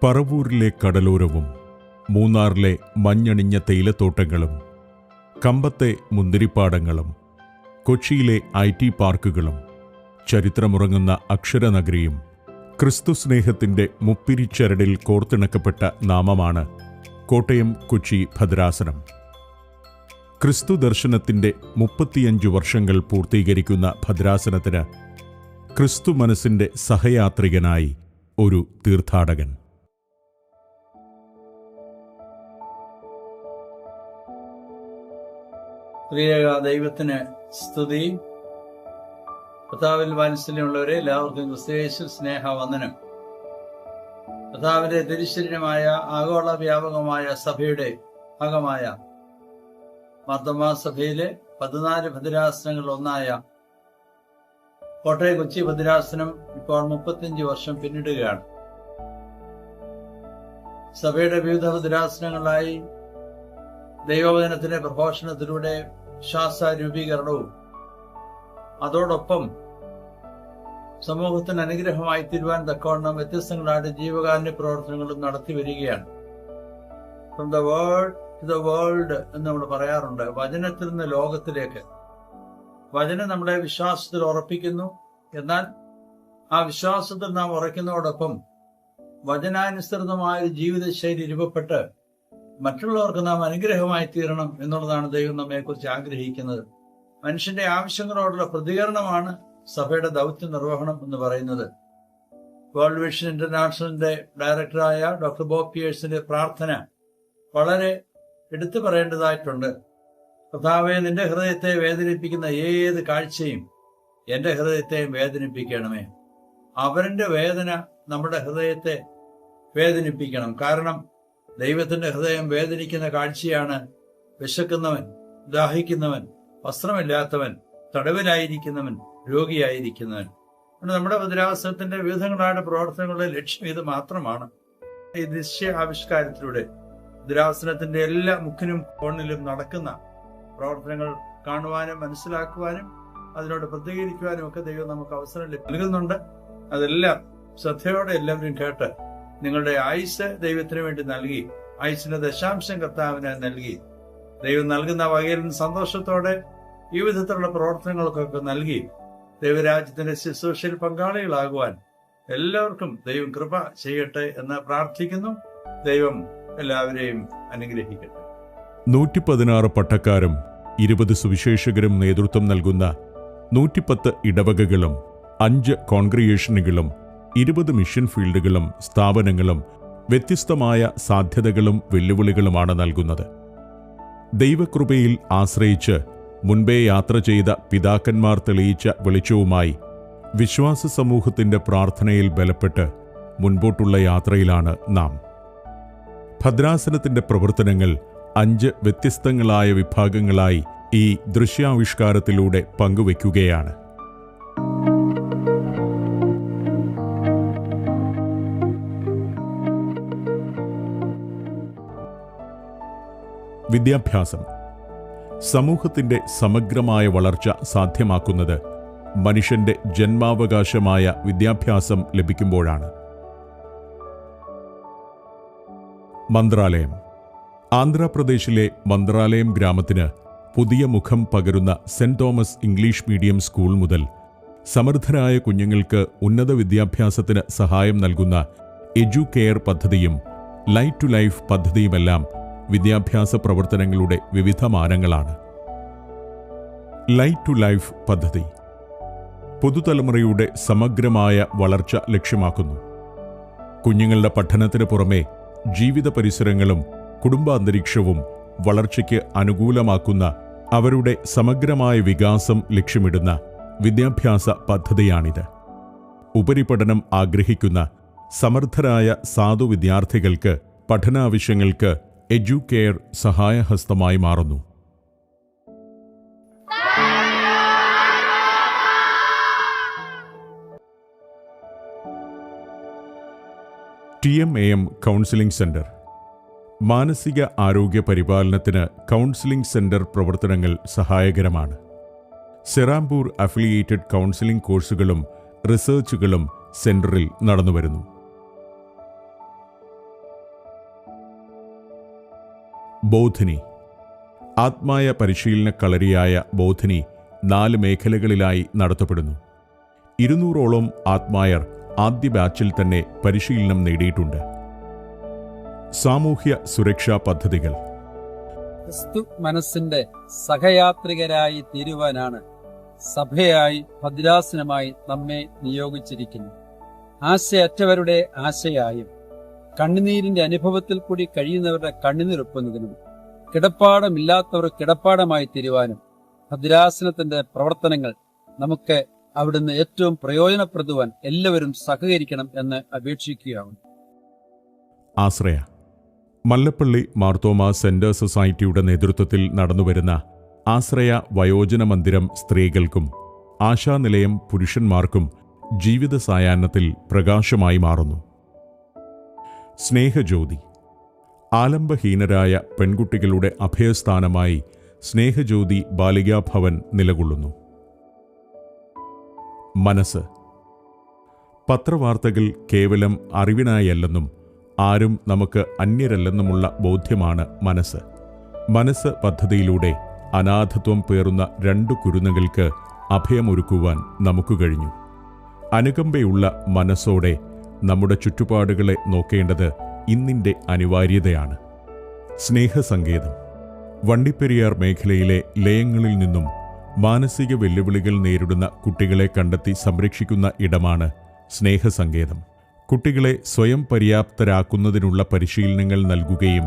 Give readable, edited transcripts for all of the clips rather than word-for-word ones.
പറവൂരിലെ കടലോരവും മൂന്നാറിലെ മഞ്ഞണിഞ്ഞ തേയിലത്തോട്ടങ്ങളും കമ്പത്തെ മുന്തിരിപ്പാടങ്ങളും കൊച്ചിയിലെ IT പാർക്കുകളും ചരിത്രമുറങ്ങുന്ന അക്ഷരനഗരിയും ക്രിസ്തുസ്നേഹത്തിൻ്റെ മുപ്പിരിച്ചരടിൽ കോർത്തിണക്കപ്പെട്ട നാമമാണ് കോട്ടയം കൊച്ചി ഭദ്രാസനം. ക്രിസ്തു ദർശനത്തിൻ്റെ 35 വർഷങ്ങൾ പൂർത്തീകരിക്കുന്ന ഭദ്രാസനത്തിന് ക്രിസ്തു മനസ്സിൻ്റെ സഹയാത്രികനായി ഒരു തീർത്ഥാടകൻ. പ്രിയ ദൈവത്തിന് സ്തുതി. കർത്താവിൽ വാത്സല്യമുള്ളവരെ എല്ലാവർക്കും ക്രിസ്തുയേശു സ്നേഹവന്ദനം. കർത്താവിന്റെ തിരുശരീരമായ ആഗോള വ്യാപകമായ സഭയുടെ ഭാഗമായ മാർത്തോമാ സഭയിലെ 14 ഭദ്രാസനങ്ങളിൽ ഒന്നായ കോട്ടയം കൊച്ചി ഭദ്രാസനം ഇപ്പോൾ 35 വർഷം പിന്നിടുകയാണ്. സഭയുടെ വിവിധ ഭദ്രാസനങ്ങളായി ദൈവവചനത്തിന്റെ പ്രഘോഷണത്തിലൂടെ വിശ്വാസ രൂപീകരണവും അതോടൊപ്പം സമൂഹത്തിന് അനുഗ്രഹമായി തീരുവാൻ തക്കവണ്ണം വ്യത്യസ്തങ്ങളായ ജീവകാരുണ്യ പ്രവർത്തനങ്ങളും നടത്തി വരികയാണ്. From the word to the world എന്ന് നമ്മൾ പറയാറുണ്ട്. വചനത്തിൽ നിന്ന് ലോകത്തിലേക്ക്. വചനം നമ്മളെ വിശ്വാസത്തിൽ ഉറപ്പിക്കുന്നു. എന്നാൽ ആ വിശ്വാസത്തിൽ നാം ഉറയ്ക്കുന്നതോടൊപ്പം വചനാനുസൃതമായ ഒരു ജീവിതശൈലി രൂപപ്പെട്ട് മറ്റുള്ളവർക്ക് നാം അനുഗ്രഹമായി തീരണം എന്നുള്ളതാണ് ദൈവം നമ്മെക്കുറിച്ച് ആഗ്രഹിക്കുന്നത്. മനുഷ്യന്റെ ആവശ്യങ്ങളോടുള്ള പ്രതികരണമാണ് സഭയുടെ ദൗത്യ നിർവഹണം എന്ന് പറയുന്നത്. വേൾഡ് വിഷൻ ഇന്റർനാഷണലിന്റെ ഡയറക്ടറായ ഡോക്ടർ ബോബ് പിയേഴ്സിന്റെ പ്രാർത്ഥന വളരെ എടുത്തു പറയേണ്ടതായിട്ടുണ്ട്. കർത്താവേ, നിന്റെ ഹൃദയത്തെ വേദനിപ്പിക്കുന്ന ഏത് കാഴ്ചയും എന്റെ ഹൃദയത്തെയും വേദനിപ്പിക്കണമേ. അവന്റെ വേദന നമ്മുടെ ഹൃദയത്തെ വേദനിപ്പിക്കണം. കാരണം ദൈവത്തിന്റെ ഹൃദയം വേദനിക്കുന്ന കാഴ്ചയാണ് വിശക്കുന്നവൻ, ദാഹിക്കുന്നവൻ, വസ്ത്രമില്ലാത്തവൻ, തടവിലായിരിക്കുന്നവൻ, രോഗിയായിരിക്കുന്നവൻ. നമ്മുടെ ഭദ്രാസനത്തിന്റെ വിവിധങ്ങളായ പ്രവർത്തനങ്ങളുടെ ലക്ഷ്യം ഇത് മാത്രമാണ്. ഈ ദൃശ്യ ആവിഷ്കാരത്തിലൂടെ ഭദ്രാസനത്തിന്റെ എല്ലാ മുക്കിനും കോണിലും നടക്കുന്ന പ്രവർത്തനങ്ങൾ കാണുവാനും മനസ്സിലാക്കുവാനും അതിനോട് പ്രതികരിക്കുവാനും ഒക്കെ ദൈവം നമുക്ക് അവസരം നൽകുന്നുണ്ട്. അതെല്ലാം ശ്രദ്ധയോടെ എല്ലാവരും കേട്ട് നിങ്ങളുടെ ആയുസ് ദൈവത്തിന് വേണ്ടി നൽകി, ആയുസിന്റെ ദശാംശം കർത്താവിന് നൽകി, ദൈവം നൽകുന്ന വകയിൽ സന്തോഷത്തോടെ ഈ വിധത്തിലുള്ള പ്രവർത്തനങ്ങൾക്കൊക്കെ നൽകി ദൈവരാജ്യത്തിന്റെ ശുശ്രൂഷയിൽ പങ്കാളികളാകുവാൻ എല്ലാവർക്കും ദൈവം കൃപ ചെയ്യട്ടെ എന്ന് പ്രാർത്ഥിക്കുന്നു. ദൈവം എല്ലാവരെയും അനുഗ്രഹിക്കട്ടെ. 116 പട്ടക്കാരും 20 സുവിശേഷകരും നേതൃത്വം നൽകുന്ന 110 ഇടവകകളും 5 കോൺഗ്രിഗേഷനുകളും 20 മിഷൻ ഫീൽഡുകളും സ്ഥാപനങ്ങളും വ്യത്യസ്തമായ സാധ്യതകളും വെല്ലുവിളികളുമാണ് നൽകുന്നത്. ദൈവകൃപയിൽ ആശ്രയിച്ച് മുൻപേ യാത്ര ചെയ്ത പിതാക്കന്മാർ തെളിയിച്ച വെളിച്ചവുമായി വിശ്വാസ സമൂഹത്തിന്റെ പ്രാർത്ഥനയിൽ ബലപ്പെട്ട് മുൻപോട്ടുള്ള യാത്രയിലാണ് നാം. ഭദ്രാസനത്തിന്റെ പ്രവർത്തനങ്ങൾ 5 വ്യത്യസ്തങ്ങളായ വിഭാഗങ്ങളായി ഈ ദൃശ്യാവിഷ്കാരത്തിലൂടെ പങ്കുവയ്ക്കുകയാണ്. വിദ്യാഭ്യാസം. സമൂഹത്തിന്റെ സമഗ്രമായ വളർച്ച സാധ്യമാക്കുന്നത് മനുഷ്യന്റെ ജന്മാവകാശമായ വിദ്യാഭ്യാസം ലഭിക്കുമ്പോഴാണ്. മന്ത്രാലയം. ആന്ധ്രാപ്രദേശിലെ മന്ത്രാലയം ഗ്രാമത്തിന് പുതിയ മുഖം പകരുന്ന saint Thomas English medium school മുതൽ സമർത്ഥരായ കുഞ്ഞുങ്ങൾക്ക് ഉന്നത വിദ്യാഭ്യാസത്തിന് സഹായം നൽകുന്ന എഡ്യൂകെയർ പദ്ധതിയും ലൈറ്റ് ടു ലൈഫ് പദ്ധതിയുമെല്ലാം വിദ്യാഭ്യാസ പ്രവർത്തനങ്ങളുടെ വിവിധ മാനങ്ങളാണ്. ലൈറ്റ് ടു ലൈഫ് പദ്ധതി പുതുതലമുറയുടെ സമഗ്രമായ വളർച്ച ലക്ഷ്യമാക്കുന്നു. കുഞ്ഞുങ്ങളുടെ പഠനത്തിന് പുറമെ ജീവിത പരിസരങ്ങളും കുടുംബാന്തരീക്ഷവും വളർച്ചയ്ക്ക് അനുകൂലമാക്കുന്ന അവരുടെ സമഗ്രമായ വികാസം ലക്ഷ്യമിടുന്ന വിദ്യാഭ്യാസ പദ്ധതിയാണിത്. ഉപരിപഠനം ആഗ്രഹിക്കുന്ന സമർത്ഥരായ സാധു വിദ്യാർത്ഥികൾക്ക് പഠനാവശ്യങ്ങൾക്ക് എഡ്യൂകെയർ സഹായഹസ്തമായി മാറുന്നു. TMAM counselling centre. മാനസിക ആരോഗ്യ പരിപാലനത്തിന് കൗൺസിലിംഗ് സെന്റർ പ്രവർത്തനങ്ങൾ സഹായകരമാണ്. സെറാംപൂർ അഫിലിയേറ്റഡ് കൗൺസിലിംഗ് കോഴ്സുകളും റിസർച്ചുകളും സെന്ററിൽ നടന്നുവരുന്നു. ബോധിനി. ആത്മായ പരിശീലന കളരിയായ ബോധിനി 4 മേഖലകളിലായി നടത്തപ്പെടുന്നു. 200ഓളം ആത്മായർ ആദ്യ ബാച്ചിൽ തന്നെ പരിശീലനം നേടിയിട്ടുണ്ട്. സാമൂഹ്യ സുരക്ഷാ പദ്ധതികൾ. ക്രിസ്തു മനസ്സിന്റെ സഹയാത്രികരായി തീരുവാനാണ് സഭയായി ഭദ്രാസനമായി നമ്മെ നിയോഗിച്ചിരിക്കുന്നു. ആശയറ്റവരുടെ ആശയായും കണ്ണുനീരിന്റെ അനുഭവത്തിൽ കൂടി കഴിയുന്നവരുടെ കണ്ണുനീരൊപ്പുന്നതിനും കിടപ്പാടമില്ലാത്തവർ കിടപ്പാടമായി തീരുവാനും ഭദ്രാസനത്തിന്റെ പ്രവർത്തനങ്ങൾ നമുക്ക് അവിടുന്ന് ഏറ്റവും പ്രയോജനപ്പെടുത്തുവാൻ എല്ലാവരും സഹകരിക്കണം എന്ന് അപേക്ഷിക്കുകയാണ്. ആശ്രയ. മല്ലപ്പള്ളി മാർത്തോമാ സെന്റർ സൊസൈറ്റിയുടെ നേതൃത്വത്തിൽ നടന്നുവരുന്ന ആശ്രയ വയോജന മന്ദിരം സ്ത്രീകൾക്കും ആശാനിലയം പുരുഷന്മാർക്കും ജീവിത സായാഹ്നത്തിൽ പ്രകാശമായി മാറുന്നു. സ്നേഹജ്യോതി. ആലംബഹീനരായ പെൺകുട്ടികളുടെ അഭയസ്ഥാനമായി സ്നേഹജ്യോതി ബാലികാഭവൻ നിലകൊള്ളുന്നു. മനസ്സ്. പത്രവാർത്തകൾ കേവലം അറിവിനായല്ലെന്നും ആരും നമുക്ക് അന്യരല്ലെന്നുമുള്ള ബോധ്യമാണ് മനസ്സ്. മനസ്സ് പദ്ധതിയിലൂടെ അനാഥത്വം പേറുന്ന 2 കുരുന്നുകൾക്ക് അഭയമൊരുക്കുവാൻ നമുക്ക് കഴിഞ്ഞു. അനുകമ്പയുള്ള മനസ്സോടെ നമ്മുടെ ചുറ്റുപാടുകളെ നോക്കേണ്ടത് ഇന്നിൻ്റെ അനിവാര്യതയാണ്. സ്നേഹസങ്കേതം. വണ്ടിപ്പെരിയാർ മേഖലയിലെ ലയങ്ങളിൽ നിന്നും മാനസിക വെല്ലുവിളികൾ നേരിടുന്ന കുട്ടികളെ കണ്ടെത്തി സംരക്ഷിക്കുന്ന ഇടമാണ് സ്നേഹസങ്കേതം. കുട്ടികളെ സ്വയം പര്യാപ്തരാക്കുന്നതിനുള്ള പരിശീലനങ്ങൾ നൽകുകയും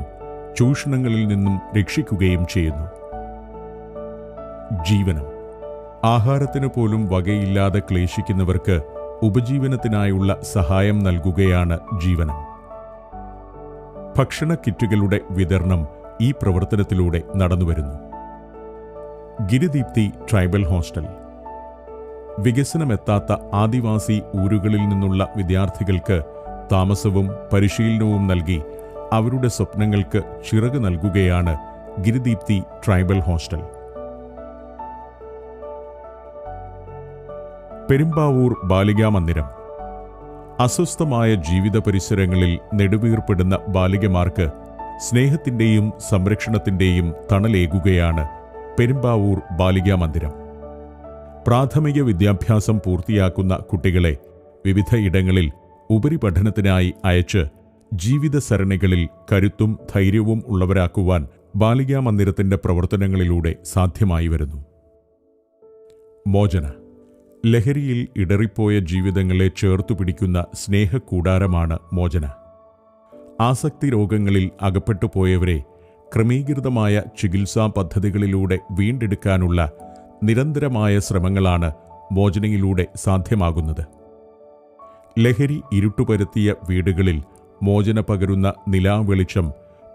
ചൂഷണങ്ങളിൽ നിന്നും രക്ഷിക്കുകയും ചെയ്യുന്നു. ജീവനം. ആഹാരത്തിന് പോലും വകയില്ലാതെ ക്ലേശിക്കുന്നവർക്ക് ഉപജീവനത്തിനായുള്ള സഹായം നൽകുകയാണ് ജീവനം. ഭക്ഷണ കിറ്റുകളുടെ വിതരണം ഈ പ്രവർത്തനത്തിലൂടെ നടന്നുവരുന്നു. ഗിരിദീപ്തി ട്രൈബൽ ഹോസ്റ്റൽ. വികസനമെത്താത്ത ആദിവാസി ഊരുകളിൽ നിന്നുള്ള വിദ്യാർത്ഥികൾക്ക് താമസവും പരിശീലനവും നൽകി അവരുടെ സ്വപ്നങ്ങൾക്ക് ചിറക് നൽകുകയാണ് ഗിരിദീപ്തി ട്രൈബൽ ഹോസ്റ്റൽ. പെരുമ്പാവൂർ ബാലികാ മന്ദിരം. അസ്വസ്ഥമായ ജീവിത പരിസരങ്ങളിൽ നെടുവീർപ്പെടുന്ന ബാലികമാർക്ക് സ്നേഹത്തിൻ്റെയും സംരക്ഷണത്തിൻ്റെയും തണലേകുകയാണ് പെരുമ്പാവൂർ ബാലികാ മന്ദിരം. പ്രാഥമിക വിദ്യാഭ്യാസം പൂർത്തിയാക്കുന്ന കുട്ടികളെ വിവിധ ഇടങ്ങളിൽ ഉപരിപഠനത്തിനായി അയച്ച് ജീവിത സരണികളിൽ കരുത്തും ധൈര്യവും ഉള്ളവരാക്കുവാൻ ബാലികാ മന്ദിരത്തിൻ്റെ പ്രവർത്തനങ്ങളിലൂടെ സാധ്യമായി വരുന്നു. മോചന. ലഹരിയിൽ ഇടറിപ്പോയ ജീവിതങ്ങളെ ചേർത്തുപിടിക്കുന്ന സ്നേഹക്കൂടാരമാണ് മോചന. ആസക്തി രോഗങ്ങളിൽ അകപ്പെട്ടു പോയവരെ ക്രമീകൃതമായ ചികിത്സാ പദ്ധതികളിലൂടെ വീണ്ടെടുക്കാനുള്ള നിരന്തരമായ ശ്രമങ്ങളാണ് മോചനയിലൂടെ സാധ്യമാകുന്നത്. ലഹരി ഇരുട്ടുപരത്തിയ വീടുകളിൽ മോചന പകരുന്ന നിലാവെളിച്ചം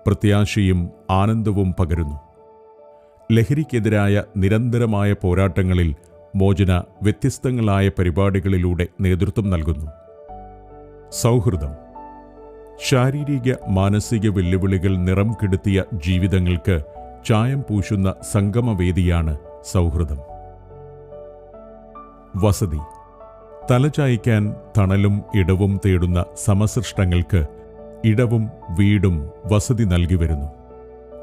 പ്രത്യാശയും ആനന്ദവും പകരുന്നു. ലഹരിക്കെതിരായ നിരന്തരമായ പോരാട്ടങ്ങളിൽ മോചന വ്യത്യസ്തങ്ങളായ പരിപാടികളിലൂടെ നേതൃത്വം നൽകുന്നു. സൗഹൃദം. ശാരീരിക മാനസിക വെല്ലുവിളികൾ നിറം കെടുത്തിയ ജീവിതങ്ങൾക്ക് ചായം പൂശുന്ന സംഗമവേദിയാണ് സൗഹൃദം. വസതി. തലചായ്ക്കാൻ തണലും ഇടവും തേടുന്ന സമസൃഷ്ടങ്ങൾക്ക് ഇടവും വീടും വസതി നൽകി വരുന്നു.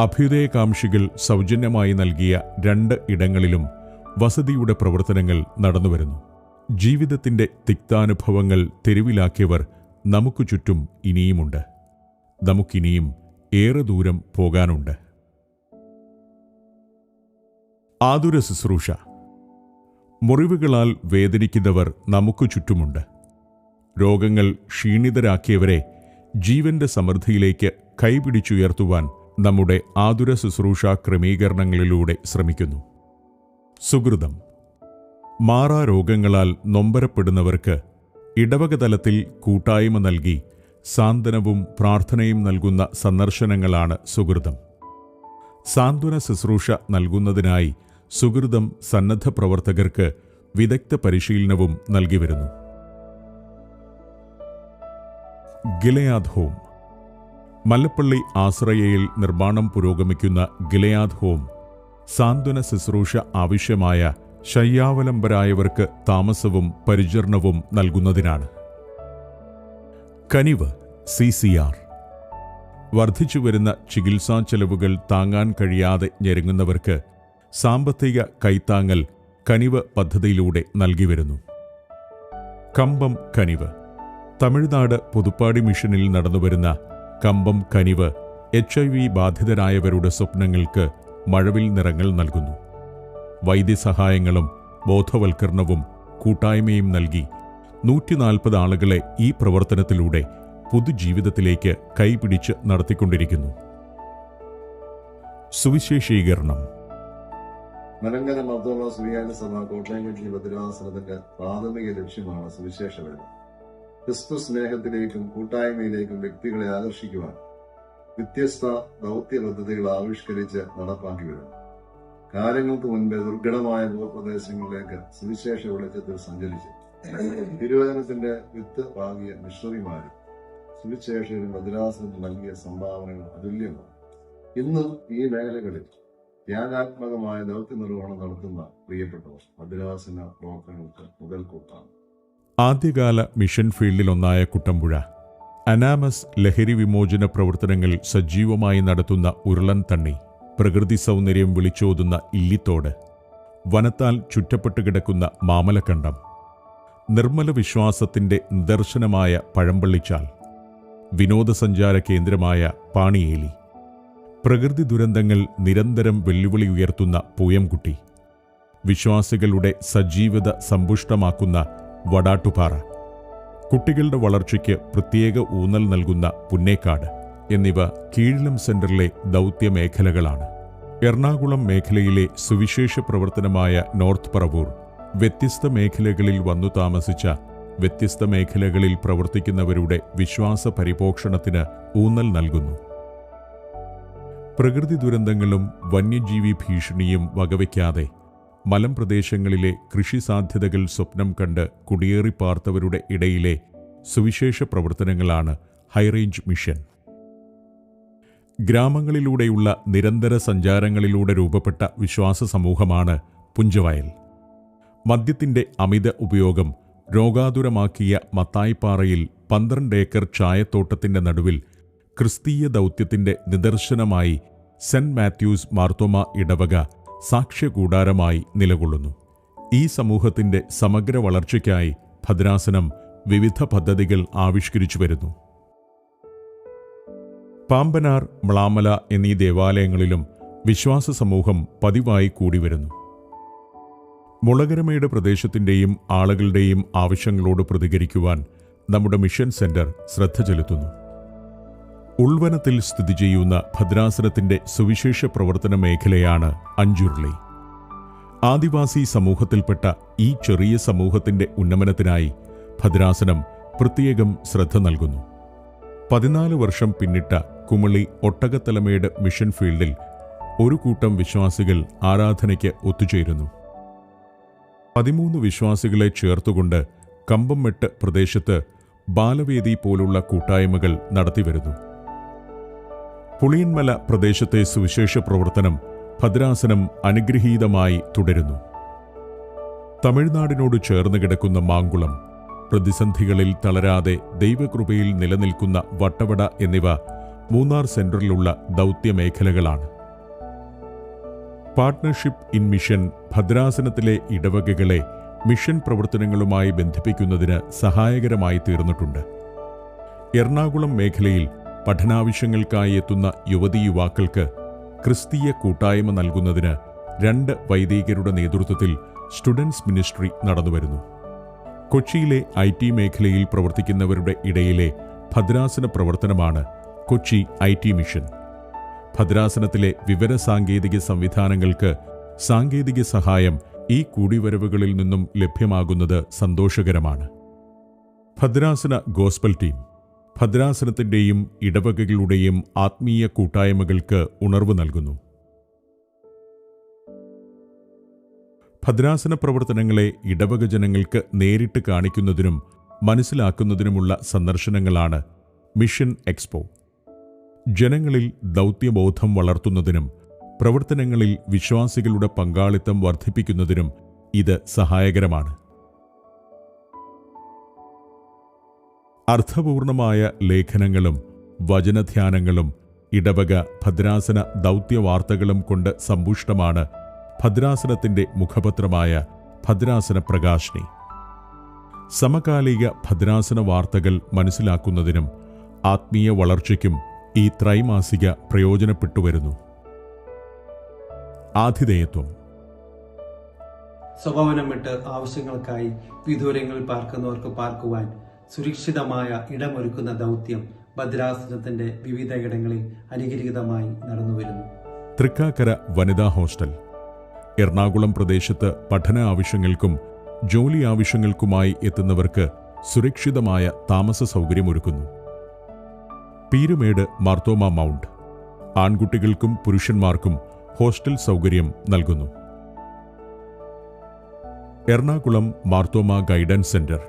അഭ്യുദയകാംക്ഷികൾ സൗജന്യമായി നൽകിയ 2 ഇടങ്ങളിലും വസതിയുടെ പ്രവർത്തനങ്ങൾ നടന്നുവരുന്നു. ജീവിതത്തിൻ്റെ തിക്താനുഭവങ്ങൾ തെരുവിലാക്കിയവർ നമുക്ക് ചുറ്റും ഇനിയുമുണ്ട്. നമുക്കിനിയും ഏറെ ദൂരം പോകാനുണ്ട്. ആതുര ശുശ്രൂഷ. മുറിവുകളാൽ വേദനിക്കുന്നവർ നമുക്ക് ചുറ്റുമുണ്ട്. രോഗങ്ങൾ ക്ഷീണിതരാക്കിയവരെ ജീവന്റെ സമൃദ്ധിയിലേക്ക് കൈപിടിച്ചുയർത്തുവാൻ നമ്മുടെ ആതുര ശുശ്രൂഷ ക്രമീകരണങ്ങളിലൂടെ ശ്രമിക്കുന്നു. സുഹൃതം. മാറാ രോഗങ്ങളാൽ നൊമ്പരപ്പെടുന്നവർക്ക് ഇടവകതലത്തിൽ കൂട്ടായ്മ നൽകി സാന്ത്വനവും പ്രാർത്ഥനയും നൽകുന്ന സന്ദർശനങ്ങളാണ് സുഹൃതം. സാന്ത്വന ശുശ്രൂഷ നൽകുന്നതിനായി സുഹൃതം സന്നദ്ധ പ്രവർത്തകർക്ക് വിദഗ്ധ പരിശീലനവും നൽകി വരുന്നു. ഗിലയാദ് ഹോം. മല്ലപ്പള്ളി ആശ്രയയിൽ നിർമ്മാണം പുരോഗമിക്കുന്ന ഗിലയാദ് ഹോം സാന്ത്വന ശുശ്രൂഷ ആവശ്യമായ ശയ്യാവലംബരായവർക്ക് താമസവും പരിചരണവും നൽകുന്നതിനാണ്. കനിവ് CCR. വർദ്ധിച്ചുവരുന്ന ചികിത്സാ ചെലവുകൾ താങ്ങാൻ കഴിയാതെ ഞെരുങ്ങുന്നവർക്ക് സാമ്പത്തിക കൈത്താങ്ങൽ കനിവ് പദ്ധതിയിലൂടെ നൽകി വരുന്നു. കമ്പം കനിവ്. തമിഴ്നാട് പുതുപ്പാടി മിഷനിൽ നടന്നുവരുന്ന കമ്പം കനിവ് HIV ബാധിതരായവരുടെ സ്വപ്നങ്ങൾക്ക് മഴവിൽ നിറങ്ങൾ നൽകുന്നു. വൈദ്യസഹായങ്ങളും ബോധവൽക്കരണവും കൂട്ടായ്മയും നൽകി 140 ആളുകളെ ഈ പ്രവർത്തനത്തിലൂടെ പുതുജീവിതത്തിലേക്ക് കൈപിടിച്ച് നടത്തിക്കൊണ്ടിരിക്കുന്നു. സുവിശേഷീകരണം. മലങ്കര മർത്തോമ സുറിയാനി സഭ കോട്ടയം കൊച്ചി ഭദ്രാസനത്തിന്റെ പ്രാഥമിക ലക്ഷ്യമാണ് സുവിശേഷവേല. ക്രിസ്തു സ്നേഹത്തിലേക്കും കൂട്ടായ്മയിലേക്കും വ്യക്തികളെ ആകർഷിക്കുവാൻ വ്യത്യസ്ത ദൗത്യ പദ്ധതികൾ ആവിഷ്കരിച്ച് നടപ്പാക്കി വരുന്നു. കാലങ്ങൾക്ക് മുൻപേ ദുർഘടമായ ഭൂപ്രദേശങ്ങളിലേക്ക് സുവിശേഷ വെളിച്ചത്തിൽ സഞ്ചരിച്ച് തിരുവചനത്തിന്റെ വിത്ത് പാകിയ മിഷണറിമാരും സുവിശേഷകരും ഭദ്രാസനത്തിന് നൽകിയ സംഭാവനകൾ അതുല്യമാണ്. ഇന്നും ഈ മേഖലകളിൽ ത്യാഗാത്മകമായ ദൗത്യ നിർവഹണം നടത്തുന്ന പ്രിയപ്പെട്ടവർ ഭദ്രാസന പ്രവർത്തനങ്ങൾക്ക് മുതൽക്കൂട്ടാണ്. ആദ്യകാല മിഷൻ ഫീൽഡിലൊന്നായ കുട്ടമ്പുഴ അനാമസ് ലഹരി വിമോചന പ്രവർത്തനങ്ങൾ സജീവമായി നടത്തുന്ന ഉരുളൻ തണ്ണി, പ്രകൃതി സൗന്ദര്യം വിളിച്ചോതുന്ന ഇല്ലിത്തോട്, വനത്താൽ ചുറ്റപ്പെട്ടു കിടക്കുന്ന മാമലക്കണ്ടം, നിർമ്മല വിശ്വാസത്തിന്റെ നിദർശനമായ പഴമ്പള്ളിച്ചാൽ, വിനോദസഞ്ചാര കേന്ദ്രമായ പാണിയേലി, പ്രകൃതി ദുരന്തങ്ങൾ നിരന്തരം വെല്ലുവിളി ഉയർത്തുന്ന പൂയംകുട്ടി, വിശ്വാസികളുടെ സജീവത സമ്പുഷ്ടമാക്കുന്ന വടാട്ടുപാറ, കുട്ടികളുടെ വളർച്ചയ്ക്ക് പ്രത്യേക ഊന്നൽ നൽകുന്ന പുന്നേക്കാട് എന്നിവ കീഴിലം സെന്ററിലെ ദൗത്യ മേഖലകളാണ്. എറണാകുളം മേഖലയിലെ സുവിശേഷ പ്രവർത്തനമായ നോർത്ത് പറവൂർ വ്യത്യസ്ത മേഖലകളിൽ വന്നു താമസിച്ച വ്യത്യസ്ത മേഖലകളിൽ പ്രവർത്തിക്കുന്നവരുടെ വിശ്വാസ പരിപോഷണത്തിന് ഊന്നൽ നൽകുന്നു. പ്രകൃതി ദുരന്തങ്ങളും വന്യജീവി ഭീഷണിയും വകവയ്ക്കാതെ മലമ്പ്രദേശങ്ങളിലെ കൃഷി സാധ്യതകൾ സ്വപ്നം കണ്ട് കുടിയേറിപ്പാർത്തവരുടെ ഇടയിലെ സുവിശേഷ പ്രവർത്തനങ്ങളാണ് ഹൈറേഞ്ച് മിഷൻ. ഗ്രാമങ്ങളിലൂടെയുള്ള നിരന്തര സഞ്ചാരങ്ങളിലൂടെ രൂപപ്പെട്ട വിശ്വാസ സമൂഹമാണ് പുഞ്ചവയൽ. മദ്യത്തിന്റെ അമിത ഉപയോഗം രോഗാതുരമാക്കിയ മത്തായിപ്പാറയിൽ 12 ഏക്കർ ചായത്തോട്ടത്തിന്റെ നടുവിൽ ക്രിസ്തീയ ദൗത്യത്തിന്റെ നിദർശനമായി സെന്റ് മാത്യൂസ് മാർത്തോമ ഇടവക സാക്ഷ്യകൂടാരമായി നിലകൊള്ളുന്നു. ഈ സമൂഹത്തിന്റെ സമഗ്ര വളർച്ചയ്ക്കായി ഭദ്രാസനം വിവിധ പദ്ധതികൾ ആവിഷ്കരിച്ചു വരുന്നു. പാമ്പനാർ, മ്ലാമല എന്നീ ദേവാലയങ്ങളിലും വിശ്വാസ സമൂഹം പതിവായി കൂടിവരുന്നു. മുളകരമേട് പ്രദേശത്തിന്റെയും ആളുകളുടെയും ആവശ്യങ്ങളോട് പ്രതികരിക്കുവാൻ നമ്മുടെ മിഷൻ സെന്റർ ശ്രദ്ധ ചെലുത്തുന്നു. ഉൾവനത്തിൽ സ്ഥിതി ചെയ്യുന്ന ഭദ്രാസനത്തിന്റെ സുവിശേഷ പ്രവർത്തന മേഖലയാണ് അഞ്ചുരുളി. ആദിവാസി സമൂഹത്തിൽപ്പെട്ട ഈ ചെറിയ സമൂഹത്തിന്റെ ഉന്നമനത്തിനായി ഭദ്രാസനം പ്രത്യേകം ശ്രദ്ധ നൽകുന്നു. 14 വർഷം പിന്നിട്ട കുമളി ഒട്ടകത്തലമേട് മിഷൻ ഫീൽഡിൽ ഒരു കൂട്ടം വിശ്വാസികൾ ആരാധനയ്ക്ക് ഒത്തുചേരുന്നു. 13 വിശ്വാസികളെ ചേർത്തുകൊണ്ട് കമ്പംമെട്ട് പ്രദേശത്ത് ബാലവേദി പോലുള്ള കൂട്ടായ്മകൾ നടത്തിവരുന്നു. പുളിയന്മല പ്രദേശത്തെ സുവിശേഷ പ്രവർത്തനം ഭദ്രാസനം അനുഗ്രഹീതമായി തുടരുന്നു. തമിഴ്നാടിനോട് ചേർന്ന് കിടക്കുന്ന മാങ്കുളം, പ്രതിസന്ധികളിൽ തളരാതെ ദൈവകൃപയിൽ നിലനിൽക്കുന്ന വട്ടവട എന്നിവ മൂന്നാർ സെന്ററിലുള്ള ദൗത്യമേഖലകളാണ്. പാർട്ട്ണർഷിപ്പ് ഇൻ മിഷൻ ഭദ്രാസനത്തിലെ ഇടവകകളെ മിഷൻ പ്രവർത്തനങ്ങളുമായി ബന്ധിപ്പിക്കുന്നതിന് സഹായകരമായി തീർന്നിട്ടുണ്ട്. എറണാകുളം മേഖലയിൽ പഠനാവശ്യങ്ങൾക്കായി എത്തുന്ന യുവതീ-യുവാക്കൾക്ക് ക്രിസ്തീയ കൂട്ടായ്മ നൽകുന്നതിന് 2 വൈദികരുടെ നേതൃത്വത്തിൽ സ്റ്റുഡൻസ് മിനിസ്ട്രി നടന്നുവരുന്നു. കൊച്ചിയിലെ IT മേഖലയിൽ പ്രവർത്തിക്കുന്നവരുടെ ഇടയിലെ ഭദ്രാസന പ്രവർത്തനമാണ് കൊച്ചി IT മിഷൻ. ഭദ്രാസനത്തിലെ വിവരസാങ്കേതിക സംവിധാനങ്ങൾക്ക് സാങ്കേതിക സഹായം ഈ കൂടിവരവുകളിൽ നിന്നും ലഭ്യമാകുന്നത് സന്തോഷകരമാണ്. ഭദ്രാസന ഗോസ്പൽ ടീം ഭദ്രാസനത്തിന്റെയും ഇടവകകളുടെയും ആത്മീയ കൂട്ടായ്മകൾക്ക് ഉണർവ് നൽകുന്നു. ഭദ്രാസന പ്രവർത്തനങ്ങളെ ഇടവക ജനങ്ങൾക്ക് നേരിട്ട് കാണിക്കുന്നതിനും മനസ്സിലാക്കുന്നതിനുമുള്ള സന്ദർശനങ്ങളാണ് മിഷൻ എക്സ്പോ. ജനങ്ങളിൽ ദൗത്യബോധം വളർത്തുന്നതിനും പ്രവർത്തനങ്ങളിൽ വിശ്വാസികളുടെ പങ്കാളിത്തം വർദ്ധിപ്പിക്കുന്നതിനും ഇത് സഹായകരമാണ്. അർത്ഥപൂർണമായ ലേഖനങ്ങളും വചനധ്യാനങ്ങളും ഇടവക ഭദ്രാസന ദൗത്യവാർത്തകളും കൊണ്ട് സമ്പുഷ്ടമാണ് ഭദ്രാസനത്തിന്റെ മുഖപത്രമായ ഭദ്രാസന പ്രകാശിനി. സമകാലിക ഭദ്രാസന വാർത്തകൾ മനസ്സിലാക്കുന്നതിനും ആത്മീയ വളർച്ചയ്ക്കും ഈ ത്രൈമാസിക പ്രയോജനപ്പെട്ടുവരുന്നു. ആതിഥേയത്വം. സ്വഭവനം വിട്ട് ആവശ്യങ്ങൾക്കായി വിദൂരങ്ങളിൽ പാർക്കുന്നവർക്ക് പാർക്കുവാൻ സുരക്ഷിതമായ ഇടമൊരുക്കുന്ന ദൗത്യം ഭദ്രാസനത്തിന്റെ വിവിധ ഇടങ്ങളിൽ അനുഗ്രഹീതമായി നടന്നുവരുന്നു. തൃക്കാക്കര വനിതാ ഹോസ്റ്റൽ. എറണാകുളം പ്രദേശത്ത് പഠന ആവശ്യങ്ങൾക്കും ജോലി ആവശ്യങ്ങൾക്കുമായി എത്തുന്നവർക്ക് സുരക്ഷിതമായ താമസ സൗകര്യമൊരുക്കുന്നു. പീരുമേട് മാർത്തോമ മൗണ്ട്. ആൺകുട്ടികൾക്കും പുരുഷന്മാർക്കും ഹോസ്റ്റൽ സൗകര്യം നൽകുന്നു. Ernakulam Marthoma guidance centre.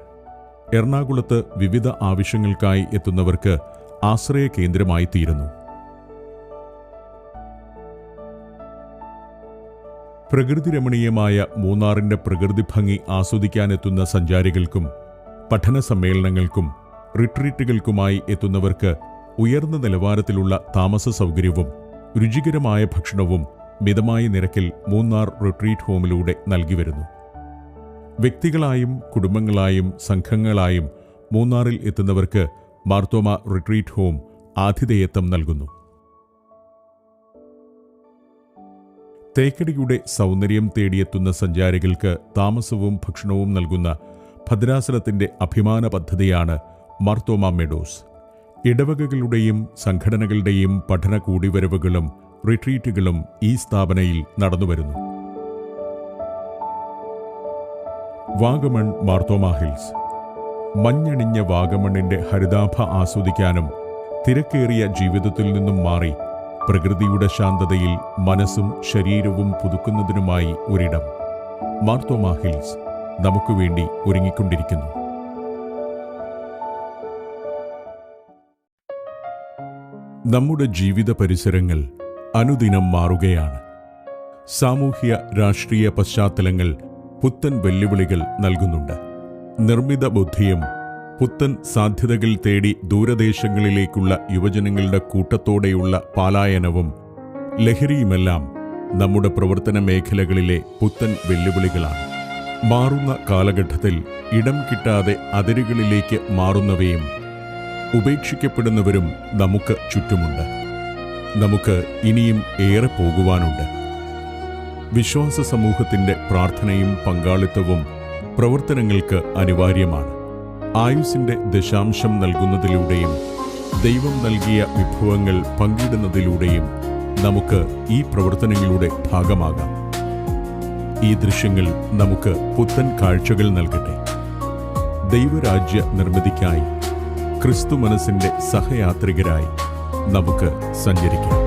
എറണാകുളത്ത് വിവിധ ആവശ്യങ്ങൾക്കായി എത്തുന്നവർക്ക് ആശ്രയ കേന്ദ്രമായി തീരുന്നു. പ്രകൃതിരമണീയമായ മൂന്നാറിന്റെ പ്രകൃതി ഭംഗി ആസ്വദിക്കാനെത്തുന്ന സഞ്ചാരികൾക്കും പഠന സമ്മേളനങ്ങൾക്കും റിട്രീറ്റുകൾക്കുമായി എത്തുന്നവർക്ക് ഉയർന്ന നിലവാരത്തിലുള്ള താമസ സൗകര്യവും രുചികരമായ ഭക്ഷണവും മിതമായ നിരക്കിൽ മൂന്നാർ റിട്രീറ്റ് ഹോമിലൂടെ നൽകിവരുന്നു. വ്യക്തികളായും കുടുംബങ്ങളായും സംഘങ്ങളായും മൂന്നാറിൽ എത്തുന്നവർക്ക് മാർത്തോമ റിട്രീറ്റ് ഹോം ആതിഥേയത്വം നൽകുന്നു. തേക്കടിയുടെ സൗന്ദര്യം തേടിയെത്തുന്ന സഞ്ചാരികൾക്ക് താമസവും ഭക്ഷണവും നൽകുന്ന ഭദ്രാസനത്തിന്റെ അഭിമാന പദ്ധതിയാണ് മാർത്തോമ മെഡോസ്. ഇടവകകളുടെയും സംഘടനകളുടെയും പഠന കൂടിവരവുകളും റിട്രീറ്റുകളും ഈ സ്ഥാപനയിൽ നടന്നുവരുന്നു. വാഗമൺ മാർത്തോമ ഹിൽസ്. മഞ്ഞണിഞ്ഞ വാഗമണ്ണിന്റെ ഹരിതാഭ ആസ്വദിക്കാനും തിരക്കേറിയ ജീവിതത്തിൽ നിന്നും മാറി പ്രകൃതിയുടെ ശാന്തതയിൽ മനസ്സും ശരീരവും പുതുക്കുന്നതിനുമായി ഒരിടം. മാർത്തോമ ഹിൽസ് നമുക്ക് വേണ്ടി ഒരുങ്ങിക്കൊണ്ടിരിക്കുന്നു. നമ്മുടെ ജീവിത പരിസരങ്ങൾ അനുദിനം മാറുകയാണ്. സാമൂഹ്യ രാഷ്ട്രീയ പശ്ചാത്തലങ്ങൾ പുത്തൻ വെല്ലുവിളികൾ നൽകുന്നുണ്ട്. നിർമ്മിത ബുദ്ധിയും പുത്തൻ സാധ്യതകൾ തേടി ദൂരദേശങ്ങളിലേക്കുള്ള യുവജനങ്ങളുടെ കൂട്ടത്തോടെയുള്ള പലായനവും ലഹരിയുമെല്ലാം നമ്മുടെ പ്രവർത്തന മേഖലകളിലെ പുത്തൻ വെല്ലുവിളികളാണ്. മാറുന്ന കാലഘട്ടത്തിൽ ഇടം കിട്ടാതെ അതിരുകളിലേക്ക് മാറുന്നവയും ഉപേക്ഷിക്കപ്പെടുന്നവരും നമുക്ക് ചുറ്റുമുണ്ട്. നമുക്ക് ഇനിയും ഏറെ പോകുവാനുണ്ട്. വിശ്വാസ സമൂഹത്തിന്റെ പ്രാർത്ഥനയും പങ്കാളിത്തവും പ്രവർത്തനങ്ങൾക്ക് അനിവാര്യമാണ്. ആയുസ്സിന്റെ ദശാംശം നൽകുന്നതിലൂടെയും ദൈവം നൽകിയ വിഭവങ്ങൾ പങ്കിടുന്നതിലൂടെയും നമുക്ക് ഈ പ്രവർത്തനങ്ങളുടെ ഭാഗമാകാം. ഈ ദൃശ്യങ്ങൾ നമുക്ക് പുത്തൻ കാഴ്ചകൾ നൽകട്ടെ. ദൈവരാജ്യ നിർമ്മിതിക്കായി ക്രിസ്തു മനസ്സിന്റെ സഹയാത്രികരായി നമുക്ക് സഞ്ചരിക്കാം.